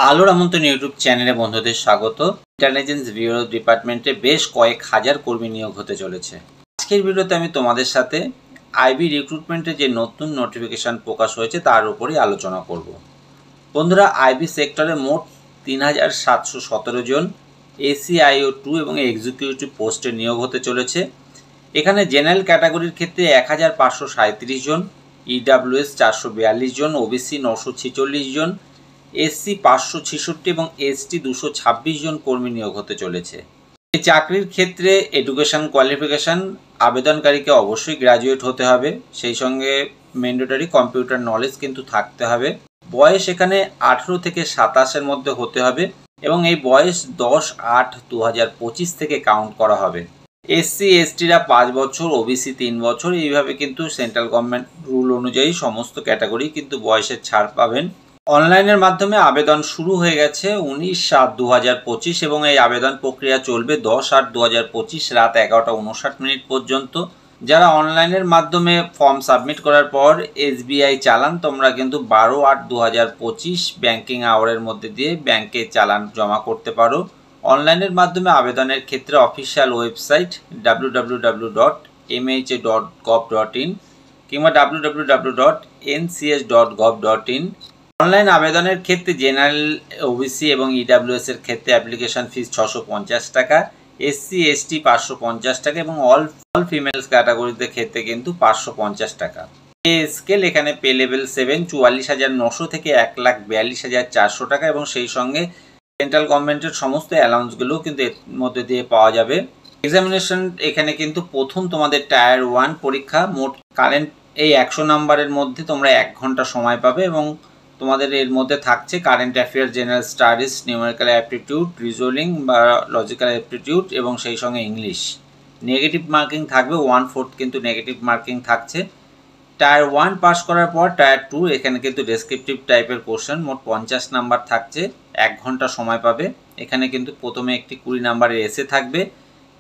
আলোর আমন্ত্রণ ইউটিউব চ্যানেলে বন্ধুদের স্বাগত। ইন্টেলিজেন্স ব্যুরো ডিপার্টমেন্টে বেশ কয়েক হাজার কর্মী নিয়োগ হতে চলেছে। আজকের ভিডিওতে আমি তোমাদের সাথে আইবি রিক্রুটমেন্টের যে নতুন নোটিফিকেশন প্রকাশ হয়েছে তার উপরই আলোচনা করব। বন্ধুরা, আইবি সেক্টরে মোট 3717 জন এসিআইও 2 এবং এক্সিকিউটিভ পোস্টে নিয়োগ হতে চলেছে। এখানে জেনারেল ক্যাটাগরির ক্ষেত্রে 1537 জন, ইডাব্লিউএস 442 জন, ওবিসি 946 জন, এসসি 566 এবং এসটি 226 জন কর্মী নিয়োগ হতে চলেছে। এই চাকরির ক্ষেত্রে এডুকেশন কোয়ালিফিকেশান আবেদনকারীকে অবশ্যই গ্র্যাজুয়েট হতে হবে, সেই সঙ্গে ম্যান্ডেটরি কম্পিউটার নলেজ কিন্তু থাকতে হবে। বয়স এখানে 18 থেকে 27-এর মধ্যে হতে হবে এবং এই বয়স 10/8/2025 থেকে কাউন্ট করা হবে। এসসি এসটিরা 5 বছর, ওবিসি 3 বছর, এইভাবে কিন্তু সেন্ট্রাল গভর্নমেন্ট রুল অনুযায়ী সমস্ত ক্যাটাগরি কিন্তু বয়সের ছাড় পাবেন। অনলাইনের মাধ্যমে আবেদন শুরু হয়ে গেছে 19/7/2025 এবং এই আবেদন প্রক্রিয়া চলবে 10/8/2025 রাত 11:59 পর্যন্ত। যারা অনলাইনের মাধ্যমে ফর্ম সাবমিট করার পর এসবিআই চালান, তোমরা কিন্তু 12/8/2025 ব্যাংকিং আওয়ারের মধ্যে দিয়ে ব্যাংকে চালান জমা করতে পারো। অনলাইনের মাধ্যমে আবেদনের ক্ষেত্রে অফিসিয়াল ওয়েবসাইট www.mha.gov.in কিংবা www.ncs.gov.in। অনলাইন আবেদনের ক্ষেত্রে জেনারেল, ওবিসি এবং ইডাব্লিউএস এর ক্ষেত্রে অ্যাপ্লিকেশন ফিস 650 টাকা, এসসি এসটি 550 টাকা এবং অল ফিমেলস ক্যাটাগরিতে ক্ষেত্রে কিন্তু 550 টাকা। পে স্কেল এখানে পে লেভেল 7 44,900 থেকে 1,42,400 টাকা এবং সেই সঙ্গে সেন্ট্রাল গভর্নমেন্টের সমস্ত অ্যালাউন্সগুলো কিন্তু এর মধ্যে দিয়ে পাওয়া যাবে। এক্সামিনেশন এখানে কিন্তু প্রথম তোমাদের টায়ার 1 পরীক্ষা, মোট কারেন্ট এই 100 নাম্বারের মধ্যে তোমরা 1 ঘন্টা সময় পাবে এবং তোমাদের এর মধ্যে থাকছে current affairs, general studies, numerical aptitude, reasoning বা লজিক্যাল অ্যাপটিটিউড এবং সেই সঙ্গে ইংলিশ। নেগেটিভ মার্কিং থাকবে 1/4 কিন্তু নেগেটিভ মার্কিং থাকছে। টায়ার 1 পাস করার পর টায়ার 2 এখানে কিন্তু ডেসক্রিপটিভ টাইপের কোশ্চেন, মোট 50 নাম্বার থাকছে, 1 ঘন্টা সময় পাবে। এখানে কিন্তু প্রথমে একটি 20 নাম্বারের এসে থাকবে,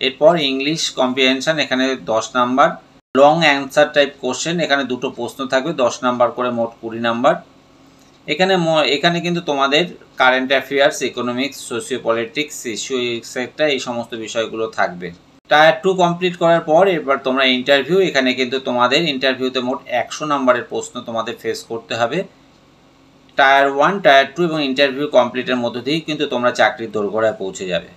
এরপর ইংলিশ কম্প্রিহেনশন এখানে 10 number, long answer type question এখানে দুটো প্রশ্ন থাকবে 10 নাম্বার করে, মোট 20 নাম্বার। এখানে কিন্তু তোমাদের current affairs, economics, socio politics, issue etcetera এই সমস্ত বিষয়গুলো থাকবে। টায়ার 2 কমপ্লিট করার পর এবার তোমরা ইন্টারভিউ, এখানে কিন্তু তোমাদের ইন্টারভিউতে মোট 100 নাম্বারের প্রশ্ন তোমাদের ফেস করতে হবে। টায়ার 1, টায়ার 2 এবং ইন্টারভিউ কমপ্লিটের মধ্য দিয়েই কিন্তু তোমরা চাকরির দোরগোড়ায় পৌঁছে যাবে।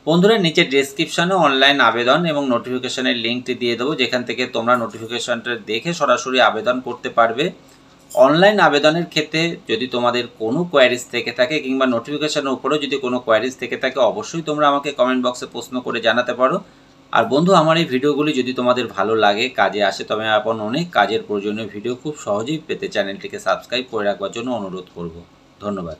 বন্ধুরা, নিচে ডেসক্রিপশনে অনলাইন আবেদন এবং নোটিফিকেশনের লিঙ্কটি দিয়ে দেবো, যেখান থেকে তোমরা নোটিফিকেশনটা দেখে সরাসরি আবেদন করতে পারবে। অনলাইন আবেদনের ক্ষেত্রে যদি তোমাদের কোনো কোয়ারিজ থেকে থাকে কিংবা নোটিফিকেশনের উপরেও যদি কোনো কোয়ারিজ থেকে থাকে, অবশ্যই তোমরা আমাকে কমেন্ট বক্সে প্রশ্ন করে জানাতে পারো। আর বন্ধু, আমার এই ভিডিওগুলি যদি তোমাদের ভালো লাগে, কাজে আসে, তবে আপন অনেক কাজের প্রয়োজনীয় ভিডিও খুব সহজেই পেতে চ্যানেলটিকে সাবস্ক্রাইব করে রাখবার জন্য অনুরোধ করব। ধন্যবাদ।